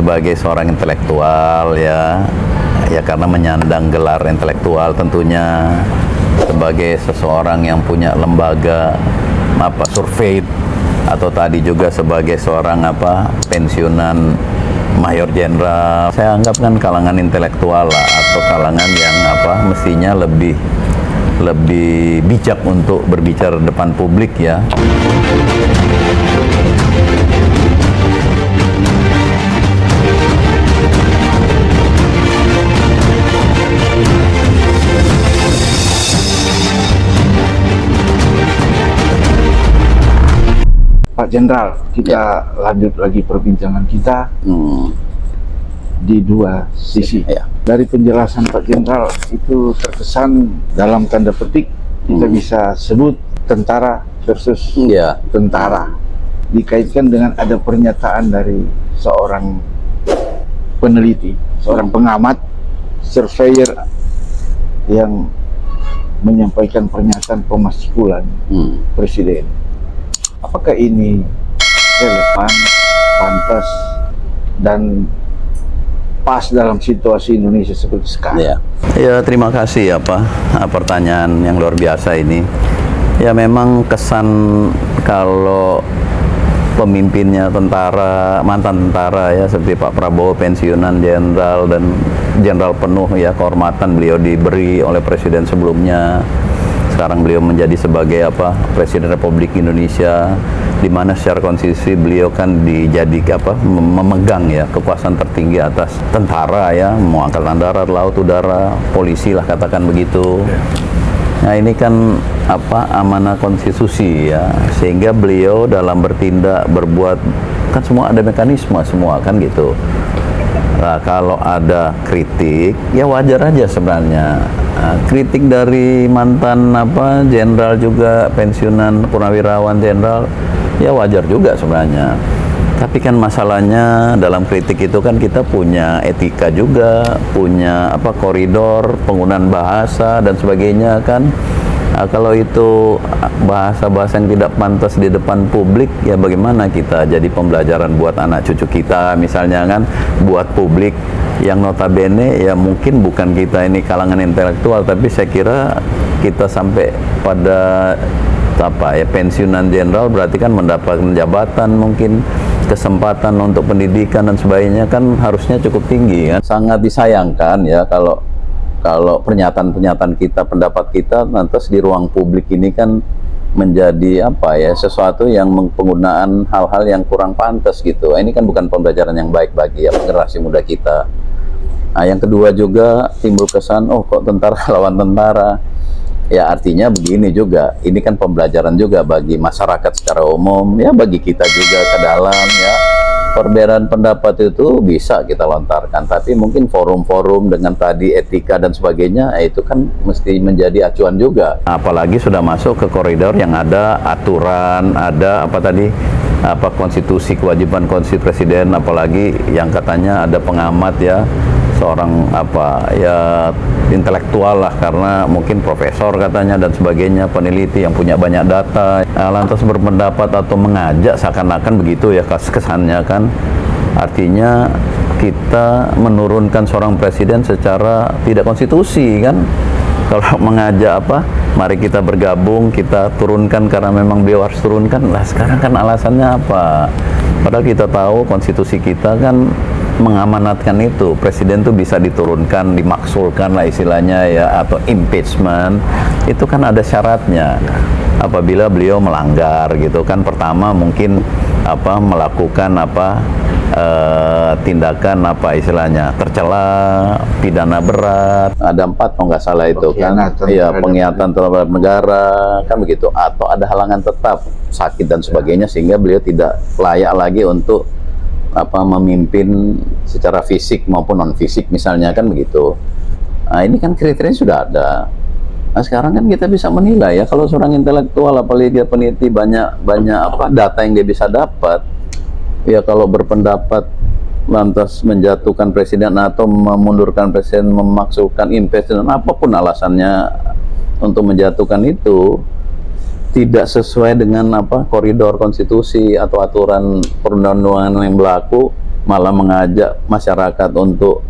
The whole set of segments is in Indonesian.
sebagai seorang intelektual ya karena menyandang gelar intelektual tentunya, sebagai seseorang yang punya lembaga survei, atau tadi juga sebagai seorang pensiunan mayor jenderal. Saya anggap kan kalangan intelektual lah, atau kalangan yang mestinya lebih bijak untuk berbicara depan publik ya. Pak Jenderal, kita lanjut lagi perbincangan kita di dua sisi. Dari penjelasan Pak Jenderal itu terkesan dalam tanda petik kita bisa sebut tentara versus tentara. Dikaitkan dengan ada pernyataan dari seorang peneliti, seorang pengamat, surveyor yang menyampaikan pernyataan pemaskulan Presiden. Apakah ini relevan, pantas, dan pas dalam situasi Indonesia seperti sekarang? Ya, terima kasih pertanyaan yang luar biasa ini. Ya, memang kesan kalau pemimpinnya tentara, mantan tentara ya, seperti Pak Prabowo, pensiunan jenderal dan jenderal penuh ya, kehormatan beliau diberi oleh presiden sebelumnya. Sekarang beliau menjadi sebagai Presiden Republik Indonesia, di mana secara konstitusi beliau kan memegang ya kekuasaan tertinggi atas tentara ya, mau angkatan darat, laut, udara, polisi lah katakan begitu. Nah, ini kan amanah konstitusi ya, sehingga beliau dalam bertindak, berbuat kan semua ada mekanisme semua kan gitu. Nah, kalau ada kritik ya wajar aja sebenarnya. Kritik dari mantan jenderal juga pensiunan purnawirawan jenderal ya wajar juga sebenarnya. Tapi kan masalahnya dalam kritik itu kan kita punya etika juga, punya koridor penggunaan bahasa dan sebagainya kan. Kalau itu bahasa-bahasa yang tidak pantas di depan publik, ya bagaimana kita jadi pembelajaran buat anak cucu kita misalnya kan, buat publik yang notabene ya mungkin bukan kita ini kalangan intelektual, tapi saya kira kita sampai pada pensiunan jenderal berarti kan mendapatkan jabatan, mungkin kesempatan untuk pendidikan dan sebagainya kan harusnya cukup tinggi kan. Sangat disayangkan ya kalau pernyataan-pernyataan kita, pendapat kita lantas di ruang publik ini kan menjadi sesuatu yang penggunaan hal-hal yang kurang pantas gitu. Ini kan bukan pembelajaran yang baik bagi generasi muda kita. Nah, yang kedua juga timbul kesan, kok tentara lawan tentara. Ya artinya begini juga, ini kan pembelajaran juga bagi masyarakat secara umum, ya bagi kita juga ke dalam ya. Perbedaan pendapat itu bisa kita lontarkan, tapi mungkin forum-forum dengan tadi etika dan sebagainya itu kan mesti menjadi acuan juga. Apalagi sudah masuk ke koridor yang ada aturan, ada konstitusi, kewajiban konstitusi presiden, apalagi yang katanya ada pengamat ya, seorang intelektual lah, karena mungkin profesor katanya dan sebagainya, peneliti yang punya banyak data, lantas berpendapat atau mengajak seakan-akan begitu ya kesannya kan. Artinya kita menurunkan seorang presiden secara tidak konstitusi kan. Kalau mengajak mari kita bergabung, kita turunkan karena memang beliau harus turunkan lah. Sekarang kan alasannya apa? Padahal kita tahu konstitusi kita kan mengamanatkan itu, presiden tuh bisa diturunkan, dimaksulkan lah istilahnya ya, atau impeachment itu kan ada syaratnya. Apabila beliau melanggar gitu kan, pertama mungkin melakukan tindakan istilahnya tercela, pidana berat, ada 4 kalau nggak salah itu kan, iya, pengkhianatan terhadap negara kan begitu, atau ada halangan tetap, sakit dan sebagainya, sehingga beliau tidak layak lagi untuk memimpin secara fisik maupun non fisik misalnya kan begitu. Nah, ini kan kriterianya sudah ada. Nah, sekarang kan kita bisa menilai ya, kalau seorang intelektual apalagi dia peneliti, banyak data yang dia bisa dapat. Ya kalau berpendapat lantas menjatuhkan presiden atau memundurkan presiden, memaksulkan impeachment, apapun alasannya untuk menjatuhkan itu, tidak sesuai dengan koridor konstitusi atau aturan perundang-undangan yang berlaku, malah mengajak masyarakat untuk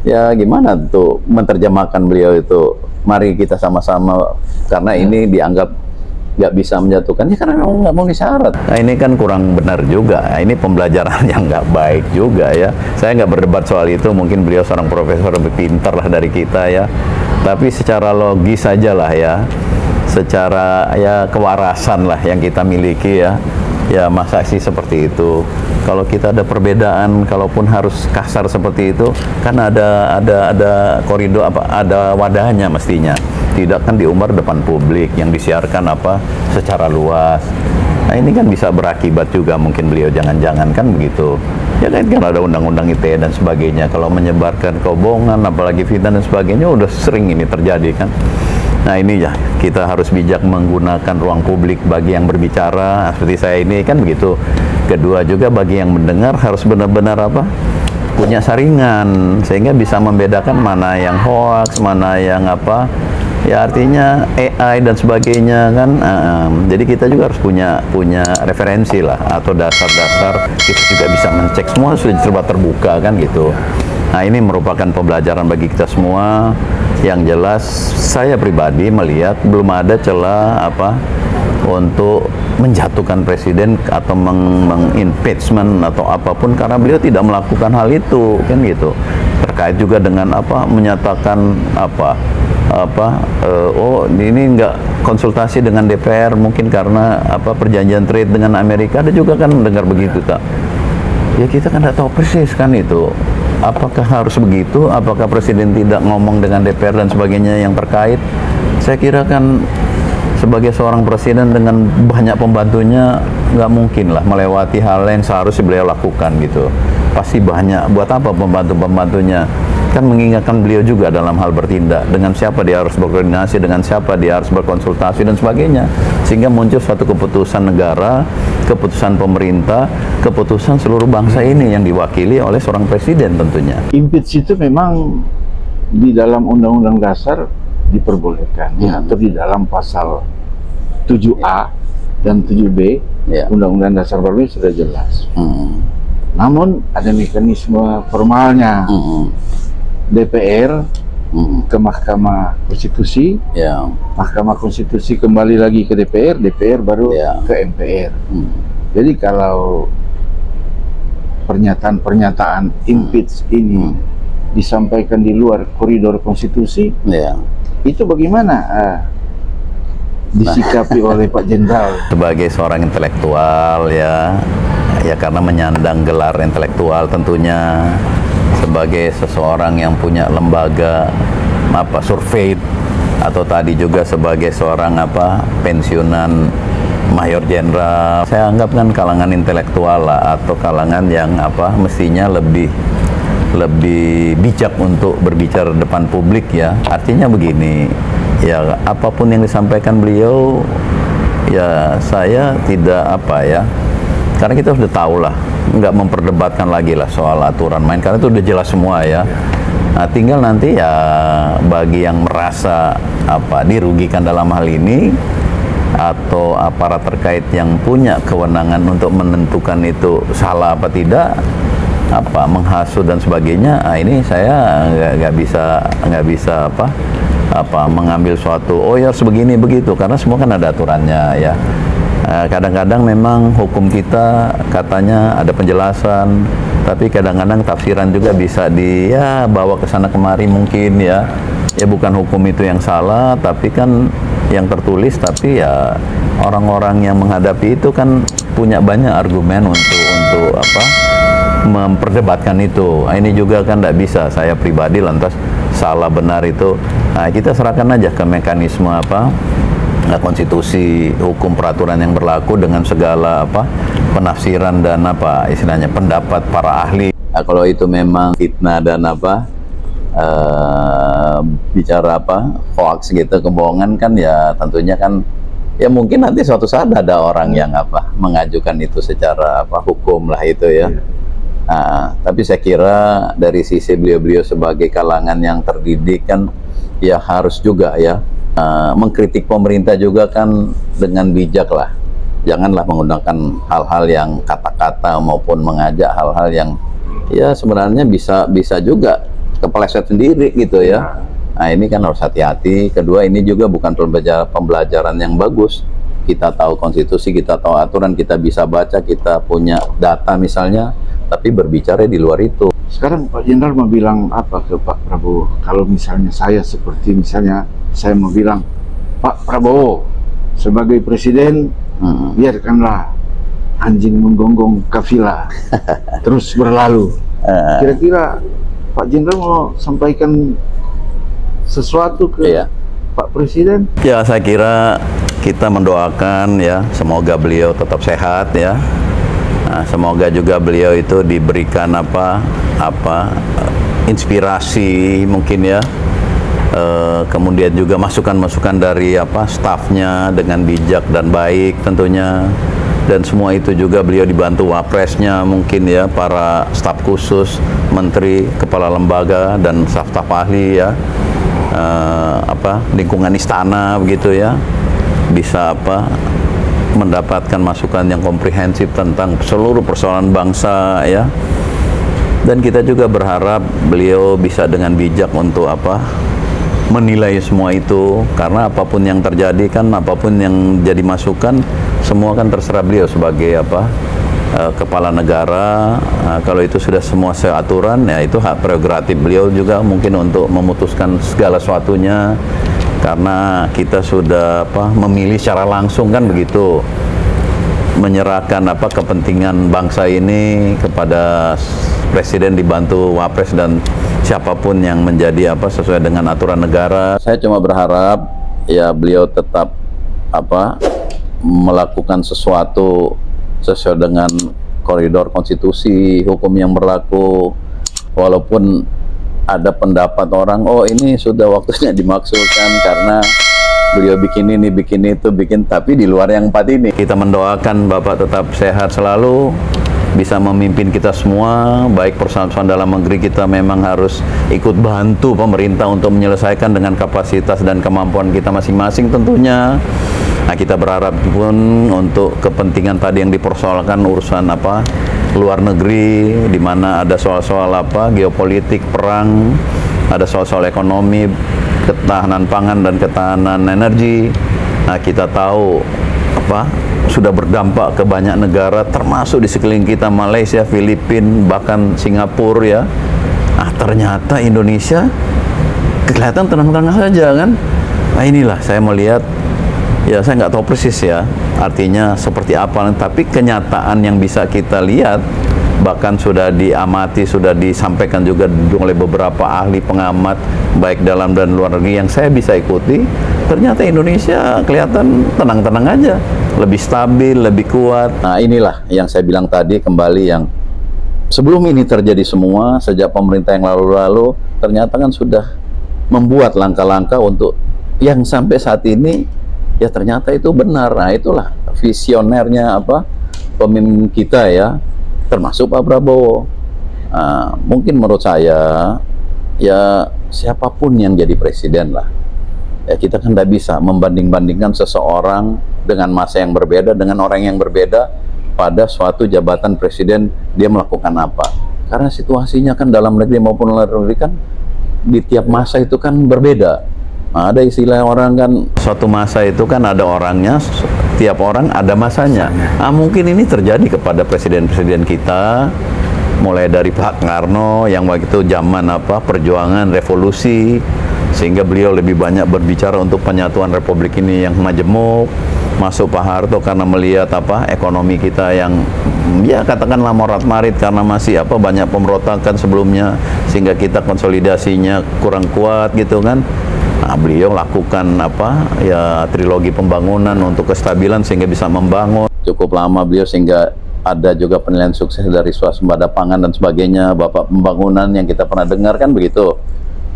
ya gimana tuh menerjemahkan beliau itu, mari kita sama-sama, karena ini dianggap nggak bisa menjatuhkan ya karena memang nggak memenuhi syarat. Nah ini kan kurang benar juga. Nah, ini pembelajaran yang nggak baik juga ya. Saya nggak berdebat soal itu, mungkin beliau seorang profesor lebih pintar lah dari kita ya. Tapi secara logis saja lah ya, secara ya kewarasan lah yang kita miliki ya. Ya masa sih seperti itu. Kalau kita ada perbedaan, kalaupun harus kasar seperti itu, kan ada koridor apa, ada wadahnya mestinya. Tidak kan diumbar depan publik yang disiarkan apa secara luas. Nah ini kan bisa berakibat juga, mungkin beliau jangan-jangan kan begitu. Ya kan ada undang-undang ITE dan sebagainya. Kalau menyebarkan kebohongan, apalagi fitnah dan sebagainya, udah sering ini terjadi kan. Nah ini ya, kita harus bijak menggunakan ruang publik bagi yang berbicara, seperti saya ini kan begitu. Kedua juga bagi yang mendengar harus benar-benar apa, punya saringan, sehingga bisa membedakan mana yang hoax, mana yang apa, ya artinya AI dan sebagainya kan. Jadi kita juga harus punya referensi lah, atau dasar-dasar, kita juga bisa mencek, semua sudah serba terbuka kan gitu. Nah ini merupakan pembelajaran bagi kita semua. Yang jelas saya pribadi melihat belum ada celah apa untuk menjatuhkan presiden atau meng-impeachment atau apapun, karena beliau tidak melakukan hal itu kan gitu. Terkait juga dengan apa, menyatakan apa oh ini nggak konsultasi dengan DPR mungkin karena apa perjanjian trade dengan Amerika, ada juga kan mendengar begitu tak. Ya kita kan nggak tahu persis kan itu. Apakah harus begitu? Apakah presiden tidak ngomong dengan DPR dan sebagainya yang terkait? Saya kira kan sebagai seorang presiden dengan banyak pembantunya nggak mungkin lah melewati hal yang seharusnya beliau lakukan gitu. Pasti banyak. Buat apa pembantu-pembantunya? Kan mengingatkan beliau juga dalam hal bertindak. Dengan siapa dia harus berkoordinasi, dengan siapa dia harus berkonsultasi dan sebagainya. Sehingga muncul suatu keputusan negara, keputusan pemerintah, keputusan seluruh bangsa ini yang diwakili oleh seorang presiden tentunya. Impeach itu memang di dalam Undang-Undang Dasar diperbolehkan, diatur di dalam pasal 7A dan 7B, Undang-Undang Dasar baru sudah jelas. Namun ada mekanisme formalnya. DPR ke Mahkamah Konstitusi, Mahkamah Konstitusi kembali lagi ke DPR, DPR baru ke MPR. Jadi kalau pernyataan-pernyataan impeach ini disampaikan di luar koridor konstitusi, itu bagaimana disikapi oleh Pak Jenderal? Sebagai seorang intelektual ya karena menyandang gelar intelektual tentunya, sebagai seseorang yang punya lembaga apa survei, atau tadi juga sebagai seorang apa pensiunan mayor jenderal, saya anggap kan kalangan intelektual lah, atau kalangan yang apa mestinya lebih bijak untuk berbicara depan publik ya. Artinya begini ya, apapun yang disampaikan beliau ya saya tidak apa ya, karena kita sudah tahu lah, nggak memperdebatkan lagi lah soal aturan main, karena itu udah jelas semua ya. Nah, tinggal nanti ya bagi yang merasa apa dirugikan dalam hal ini, atau aparat terkait yang punya kewenangan untuk menentukan itu salah apa tidak, apa menghasut dan sebagainya, nah ini saya nggak bisa apa mengambil suatu oh ya sebegini begitu, karena semua kan ada aturannya ya. Kadang-kadang memang hukum kita katanya ada penjelasan, tapi kadang-kadang tafsiran juga bisa bawa ke sana kemari mungkin ya bukan hukum itu yang salah, tapi kan yang tertulis, tapi ya orang-orang yang menghadapi itu kan punya banyak argumen untuk apa memperdebatkan itu. Nah, ini juga kan tidak bisa saya pribadi lantas salah benar itu. Nah, kita serahkan aja ke mekanisme apa konstitusi, hukum, peraturan yang berlaku dengan segala apa penafsiran dan apa istilahnya pendapat para ahli. Nah, kalau itu memang fitnah dan apa bicara apa hoax gitu, kebohongan kan ya tentunya kan ya mungkin nanti suatu saat ada orang yang apa mengajukan itu secara apa hukum lah itu ya. Nah, tapi saya kira dari sisi beliau-beliau sebagai kalangan yang terdidik kan ya harus juga ya mengkritik pemerintah juga kan dengan bijak lah. Janganlah menggunakan hal-hal yang kata-kata maupun mengajak hal-hal yang ya sebenarnya bisa juga kepeleset sendiri gitu ya. Nah ini kan harus hati-hati. Kedua, ini juga bukan pembelajaran yang bagus. Kita tahu konstitusi, kita tahu aturan, kita bisa baca, kita punya data misalnya, tapi berbicara di luar itu. Sekarang Pak Jenderal mau bilang apa ke Pak Prabowo? Kalau misalnya saya seperti misalnya saya mau bilang, Pak Prabowo sebagai presiden, biarkanlah anjing menggonggong kafilah terus berlalu. Kira-kira Pak Jenderal mau sampaikan sesuatu ke Pak Presiden? Ya, saya kira kita mendoakan ya, semoga beliau tetap sehat ya. Nah, semoga juga beliau itu diberikan inspirasi mungkin ya. Kemudian juga masukan-masukan dari stafnya dengan bijak dan baik tentunya. Dan semua itu juga beliau dibantu wapresnya mungkin ya, para staf khusus, menteri, kepala lembaga dan staf-staf ahli ya, lingkungan istana begitu ya, bisa mendapatkan masukan yang komprehensif tentang seluruh persoalan bangsa ya. Dan kita juga berharap beliau bisa dengan bijak untuk menilai semua itu, karena apapun yang terjadi kan, apapun yang jadi masukan, semua kan terserah beliau sebagai kepala negara. Kalau itu sudah semua seaturan, ya itu hak prerogatif beliau juga mungkin untuk memutuskan segala sesuatunya, karena kita sudah memilih secara langsung kan begitu, menyerahkan kepentingan bangsa ini kepada presiden dibantu wapres dan siapapun yang menjadi sesuai dengan aturan negara. Saya cuma berharap ya beliau tetap melakukan sesuatu sesuai dengan koridor konstitusi, hukum yang berlaku. Walaupun ada pendapat orang, oh ini sudah waktunya dimaksudkan karena beliau bikin ini, bikin itu, tapi di luar yang 4 ini. Kita mendoakan Bapak tetap sehat selalu, bisa memimpin kita semua, baik persoalan dalam negeri kita memang harus ikut bantu pemerintah untuk menyelesaikan dengan kapasitas dan kemampuan kita masing-masing tentunya. Nah, kita berharap pun untuk kepentingan tadi yang dipersoalkan urusan luar negeri, di mana ada soal-soal geopolitik, perang, ada soal-soal ekonomi, ketahanan pangan dan ketahanan energi. Nah, kita tahu sudah berdampak ke banyak negara, termasuk di sekeliling kita, Malaysia, Filipina, bahkan Singapura ya. Nah, ternyata Indonesia kelihatan tenang-tenang saja kan. Nah, inilah saya melihat, ya saya nggak tahu persis ya artinya seperti apa, tapi kenyataan yang bisa kita lihat, bahkan sudah diamati, sudah disampaikan juga oleh beberapa ahli pengamat baik dalam dan luar negeri yang saya bisa ikuti, ternyata Indonesia kelihatan tenang-tenang aja, lebih stabil, lebih kuat. Nah, inilah yang saya bilang tadi kembali, yang sebelum ini terjadi semua, sejak pemerintah yang lalu-lalu ternyata kan sudah membuat langkah-langkah untuk yang sampai saat ini ya ternyata itu benar. Nah, itulah visionernya pemimpin kita ya, termasuk Pak Prabowo. Mungkin menurut saya ya siapapun yang jadi presiden lah ya, kita kan tidak bisa membanding-bandingkan seseorang dengan masa yang berbeda dengan orang yang berbeda pada suatu jabatan presiden dia melakukan apa, karena situasinya kan dalam negeri maupun luar negeri kan di tiap masa itu kan berbeda. Nah, ada istilah orang kan, suatu masa itu kan ada orangnya, tiap orang ada masanya. Nah, mungkin ini terjadi kepada presiden-presiden kita, mulai dari Pak Karno yang waktu itu zaman perjuangan revolusi, sehingga beliau lebih banyak berbicara untuk penyatuan republik ini yang majemuk. Masuk Pak Harto karena melihat ekonomi kita yang ya katakanlah morat-marit karena masih banyak pemberontakan sebelumnya, sehingga kita konsolidasinya kurang kuat gitu kan. Nah, beliau lakukan ya trilogi pembangunan untuk kestabilan sehingga bisa membangun cukup lama beliau, sehingga ada juga penilaian sukses dari swasembada pangan dan sebagainya, Bapak pembangunan yang kita pernah dengar kan begitu.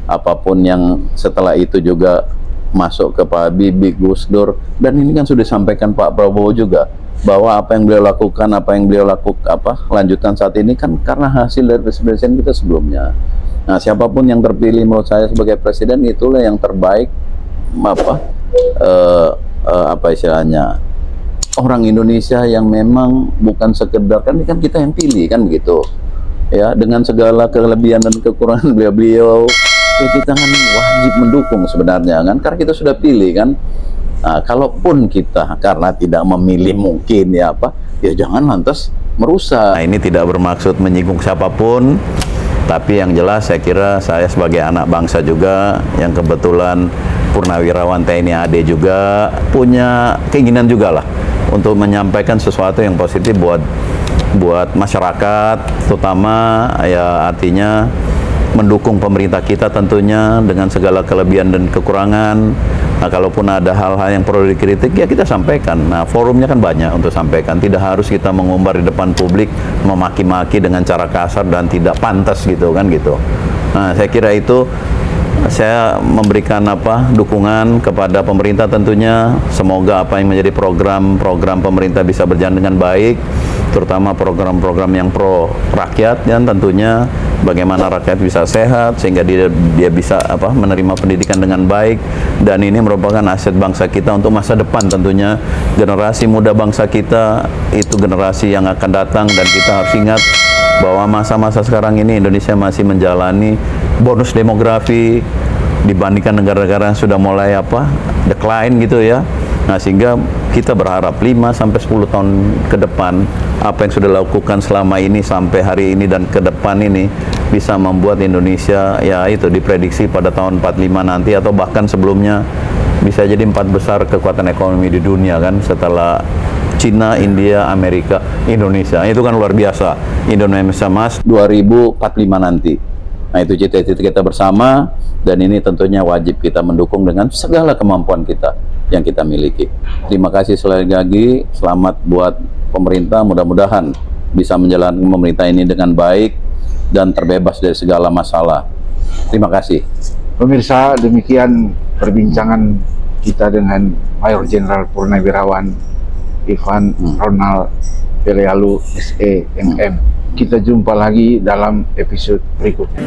Apapun yang setelah itu juga masuk ke Pak Habibie, Gus Dur, dan ini kan sudah disampaikan Pak Prabowo juga bahwa apa yang beliau lakukan, lanjutan saat ini kan karena hasil dari presiden kita sebelumnya. Nah, siapapun yang terpilih menurut saya sebagai presiden itulah yang terbaik, istilahnya orang Indonesia yang memang bukan sekedar, kan ini kan kita yang pilih kan begitu. ya, dengan segala kelebihan dan kekurangan beliau, ya kita kan wajib mendukung sebenarnya kan, karena kita sudah pilih kan. Nah, kalaupun kita karena tidak memilih mungkin ya jangan lantas merusak. Nah, ini tidak bermaksud menyinggung siapapun, tapi yang jelas saya kira saya sebagai anak bangsa juga yang kebetulan purnawirawan TNI AD juga punya keinginan juga lah untuk menyampaikan sesuatu yang positif buat masyarakat, terutama ya artinya mendukung pemerintah kita tentunya dengan segala kelebihan dan kekurangan. Nah, kalaupun ada hal-hal yang perlu dikritik, ya kita sampaikan. Nah, forumnya kan banyak untuk sampaikan. Tidak harus kita mengumbar di depan publik, memaki-maki dengan cara kasar dan tidak pantas gitu kan gitu. Nah, saya kira itu saya memberikan dukungan kepada pemerintah tentunya. Semoga apa yang menjadi program-program pemerintah bisa berjalan dengan baik, terutama program-program yang pro rakyat, dan tentunya bagaimana rakyat bisa sehat sehingga dia bisa menerima pendidikan dengan baik. Dan ini merupakan aset bangsa kita untuk masa depan tentunya. Generasi muda bangsa kita itu generasi yang akan datang, dan kita harus ingat bahwa masa-masa sekarang ini Indonesia masih menjalani bonus demografi dibandingkan negara-negara yang sudah mulai decline gitu ya. Nah, sehingga kita berharap 5-10 tahun ke depan apa yang sudah dilakukan selama ini sampai hari ini dan ke depan ini bisa membuat Indonesia ya itu diprediksi pada tahun 45 nanti atau bahkan sebelumnya bisa jadi 4 besar kekuatan ekonomi di dunia kan, setelah Cina, India, Amerika, Indonesia. Itu kan luar biasa. Indonesia Mas 2045 nanti. Nah, itu cita-cita kita bersama, dan ini tentunya wajib kita mendukung dengan segala kemampuan kita yang kita miliki. Terima kasih sekali lagi, selamat buat pemerintah, mudah-mudahan bisa menjalankan pemerintah ini dengan baik dan terbebas dari segala masalah. Terima kasih. Pemirsa, demikian perbincangan kita dengan Mayor Jenderal Purnawirawan Ivan Ronald Pelealu SE MM. Kita jumpa lagi dalam episode berikutnya.